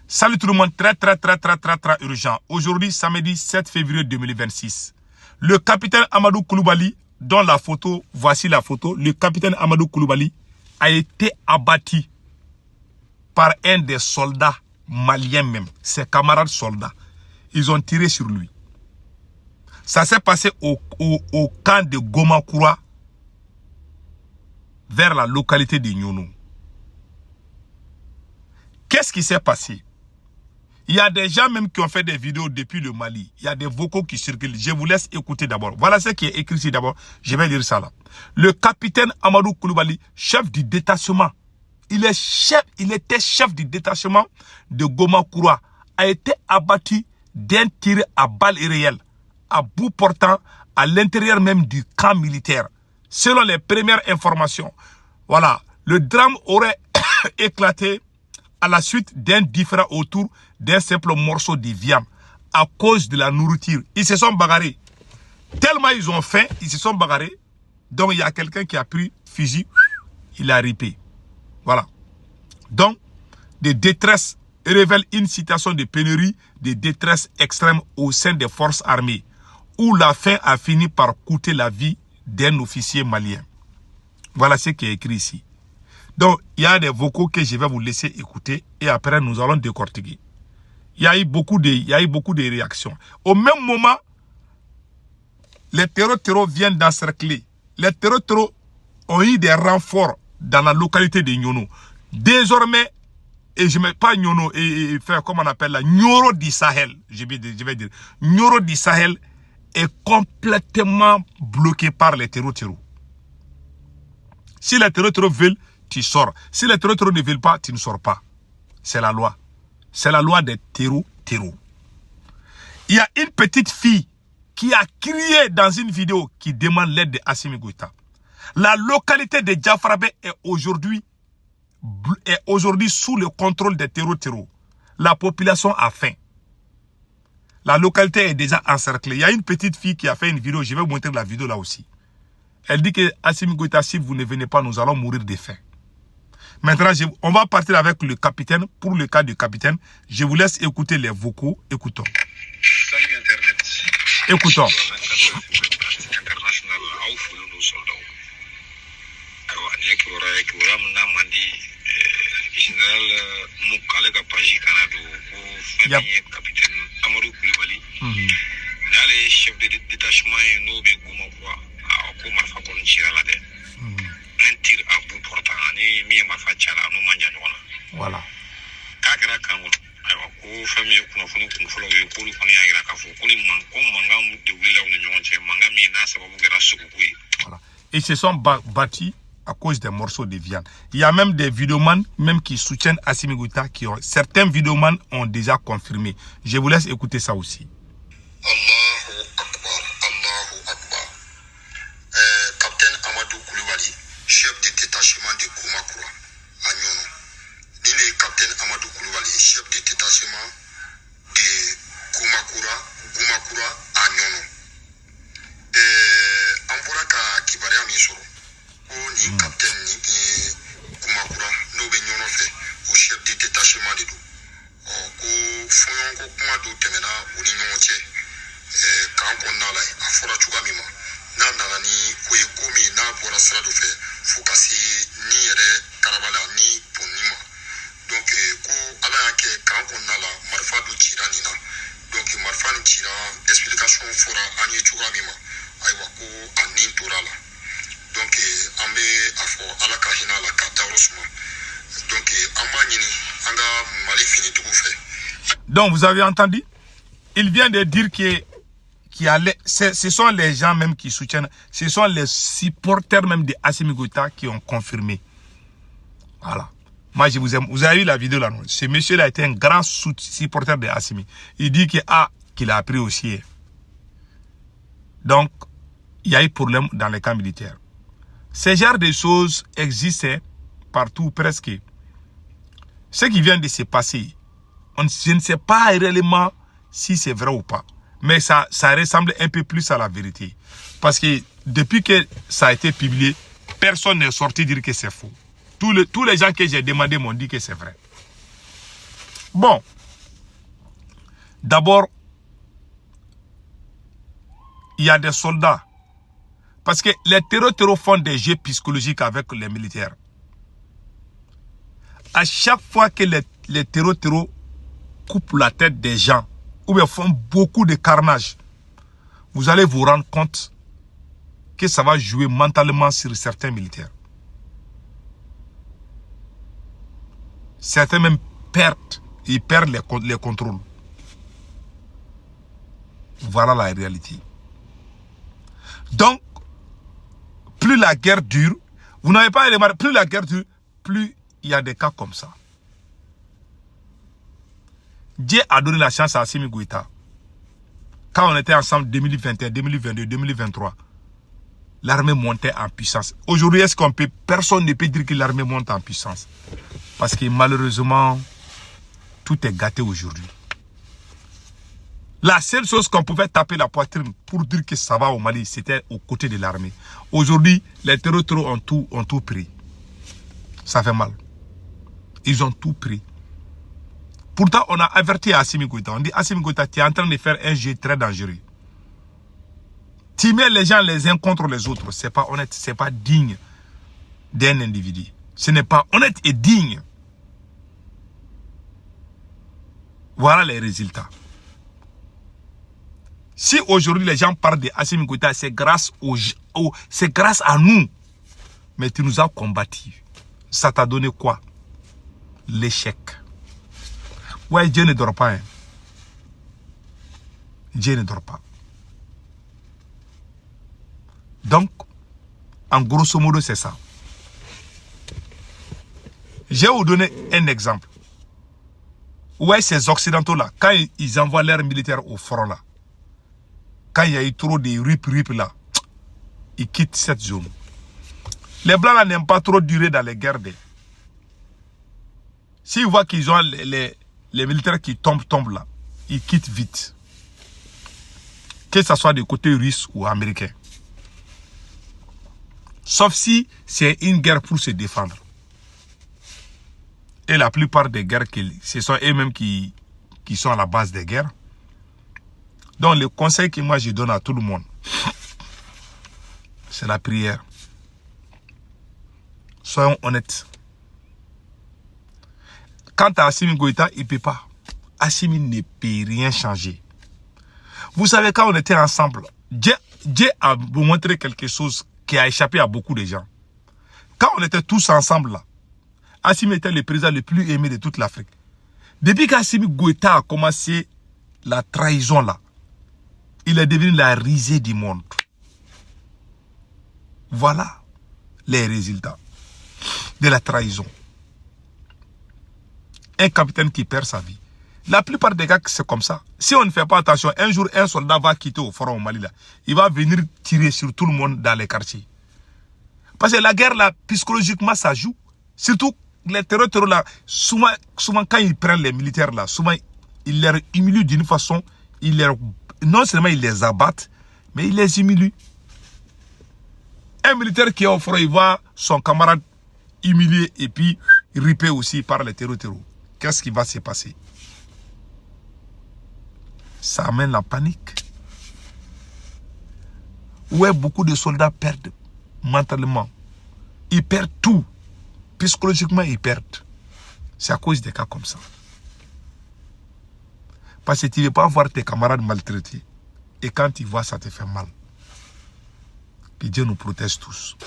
Salut tout le monde, très urgent. Aujourd'hui, samedi 7 février 2026. Le capitaine Amadou Koulibaly, dont la photo, voici la photo. Le capitaine Amadou Koulibaly a été abattu par un des soldats maliens même, ses camarades soldats. Ils ont tiré sur lui. Ça s'est passé au camp de Gomakura, vers la localité de Nyono. Qu'est-ce qui s'est passé? Il y a des gens même qui ont fait des vidéos depuis le Mali. Il y a des vocaux qui circulent. Je vous laisse écouter d'abord. Voilà ce qui est écrit ici d'abord. Je vais lire ça là. Le capitaine Amadou Koulibaly, chef du détachement. Il était chef du détachement de Gomakura. A été abattu d'un tir à balles réelles, à bout portant, à l'intérieur même du camp militaire. Selon les premières informations, voilà, le drame aurait éclaté à la suite d'un différend autour d'un simple morceau de viande à cause de la nourriture. Ils se sont bagarrés. Tellement ils ont faim, ils se sont bagarrés. Donc il y a quelqu'un qui a pris fusil, il a ripé. Voilà. Donc, des détresses révèlent une situation de pénurie, de détresse extrême au sein des forces armées, où la faim a fini par coûter la vie d'un officier malien. Voilà ce qui est écrit ici. Donc, il y a des vocaux que je vais vous laisser écouter et après nous allons décortiquer. Il y a eu beaucoup de réactions. Au même moment, les terreaux viennent d'encercler. Les terreaux ont eu des renforts dans la localité de Nyono. Désormais, et je ne mets pas Nyono, et faire comme on appelle la Nyoro du Sahel, je vais dire, Nyoro du Sahel est complètement bloqué par les terreaux. Si les terreaux veulent, tu sors. Si les terreaux ne veulent pas, tu ne sors pas. C'est la loi. C'est la loi des terreaux. Il y a une petite fille qui a crié dans une vidéo qui demande l'aide de Assimi Goïta. La localité de Diafrabé est aujourd'hui sous le contrôle des terreaux. La population a faim. La localité est déjà encerclée. Il y a une petite fille qui a fait une vidéo. Je vais vous montrer la vidéo là aussi. Elle dit que Assimi Goïta, si vous ne venez pas, nous allons mourir de faim. Maintenant, on va partir avec le capitaine. Pour le cas du capitaine, je vous laisse écouter les vocaux. Écoutons. Salut Internet. Écoutons. Capitaine Amadou Koulibaly. N'allez chef de détachement no be Gomakura ko marfa ko ntira la de. Un tir à bout portant ni mi marfa chala no manja nyona. Voilà. Kakira kango. Aywa ko famille ko funu ko folo yo ko ko ni agira ka fu ko ni man ko manga mu de wila on nyon che manga mi na sababu gara suku kuyi. Voilà. Ils se sont battus à cause des morceaux de viande. Il y a même des vidéomans même qui soutiennent Assimi Goïta, certains vidéomans ont déjà confirmé. Je vous laisse écouter ça aussi. Allahu Akbar, Allahu Akbar. Capitaine Amadou Koulibaly, chef de détachement de Gomakura, à Nyono. Il est capitaine Amadou Koulibaly, chef de détachement de Gomakura, à Nyono. Amporaka Kibaria Misoro. Ni capitaine ni Gomakura no be Nyono fait au chef de détachement de tout. Ko foyon ko kuma do temena uni nyonche kan ko nala afora chuga mima na nana ni ko e komi na bora sra do fe fukasi ni ere karabala ni ponima donc ko ala yake kan ko nala marfa do chirani na donc marfa ni chira explication fora ani chuga mima aywa ko anin torala donc ambe afo ala ka hinala ka tawrosuma donc amanyini anga mali fini tout fait. Donc vous avez entendu, il vient de dire ce sont les gens même qui soutiennent, ce sont les supporters même de Assimi Goïta qui ont confirmé. Voilà. Moi je vous aime. Vous avez vu la vidéo là, non? Ce monsieur là a été un grand supporter de Assimi. Il dit qu'il a appris aussi. Donc il y a eu problème dans les camps militaires. Ce genre de choses existaient partout presque. Ce qui vient de se passer, je ne sais pas réellement si c'est vrai ou pas. Mais ça ressemble un peu plus à la vérité. Parce que depuis que ça a été publié, personne n'est sorti dire que c'est faux. Tous les gens que j'ai demandé m'ont dit que c'est vrai. Bon, D'abord, il y a des soldats. Parce que les terreaux font des jeux psychologiques avec les militaires. À chaque fois que les terreaux coupent la tête des gens, ou bien font beaucoup de carnage, vous allez vous rendre compte que ça va jouer mentalement sur certains militaires. Certains même perdent les contrôles. Voilà la réalité. Donc, plus la guerre dure, vous n'avez pas remarqué, plus la guerre dure, plus il y a des cas comme ça. Dieu a donné la chance à Assimi Goïta. Quand on était ensemble 2021, 2022, 2023, l'armée montait en puissance. Aujourd'hui, personne ne peut dire que l'armée monte en puissance. Parce que malheureusement, tout est gâté aujourd'hui. La seule chose qu'on pouvait taper la poitrine pour dire que ça va au Mali, c'était aux côtés de l'armée. Aujourd'hui, les terroristes ont tout pris. Ça fait mal. Ils ont tout pris. Pourtant, on a averti Assimi Goïta. On dit, Assimi Goïta, tu es en train de faire un jeu très dangereux. Tu mets les gens les uns contre les autres. Ce n'est pas honnête, ce n'est pas digne d'un individu. Ce n'est pas honnête et digne. Voilà les résultats. Si aujourd'hui les gens parlent de Assimi Goïta, c'est grâce à nous. Mais tu nous as combattus. Ça t'a donné quoi? L'échec. Ouais, Dieu ne dort pas. Hein. Dieu ne dort pas. Donc, en grosso modo, c'est ça. Je vais vous donner un exemple. Ouais, ces Occidentaux-là, quand ils envoient leurs militaires au front, là, quand il y a eu trop de rip là, ils quittent cette zone. Les Blancs n'aiment pas trop durer dans les guerres. S'ils voient qu'ils ont les militaires qui tombent là, ils quittent vite. Que ce soit du côté russe ou américain. Sauf si c'est une guerre pour se défendre. Et la plupart des guerres, ce sont eux-mêmes qui sont à la base des guerres. Donc le conseil que moi je donne à tout le monde, c'est la prière. Soyons honnêtes. Quant à Assimi Goïta, il ne peut pas. Assimi ne peut rien changer. Vous savez, quand on était ensemble, Dieu a vous montré quelque chose qui a échappé à beaucoup de gens. Quand on était tous ensemble là, Assimi était le président le plus aimé de toute l'Afrique. Depuis qu'Assimi Goïta a commencé la trahison là, il est devenu la risée du monde. Voilà les résultats de la trahison. Un capitaine qui perd sa vie. La plupart des gars, c'est comme ça. Si on ne fait pas attention, un jour, un soldat va quitter au front au Mali. Là. Il va venir tirer sur tout le monde dans les quartiers. Parce que la guerre, là, psychologiquement, ça joue. Surtout les terroristes, là, souvent quand ils prennent les militaires, là, souvent, ils les humilient d'une façon, non seulement ils les abattent, mais ils les humilient. Un militaire qui est au front, il voit son camarade humilié et puis ripé aussi par les terroristes. Qu'est-ce qui va se passer? Ça amène la panique. Ouais, beaucoup de soldats perdent mentalement. Ils perdent tout. Psychologiquement, ils perdent. C'est à cause des cas comme ça. Parce que tu ne veux pas voir tes camarades maltraités. Et quand tu vois, ça te fait mal. Que Dieu nous protège tous.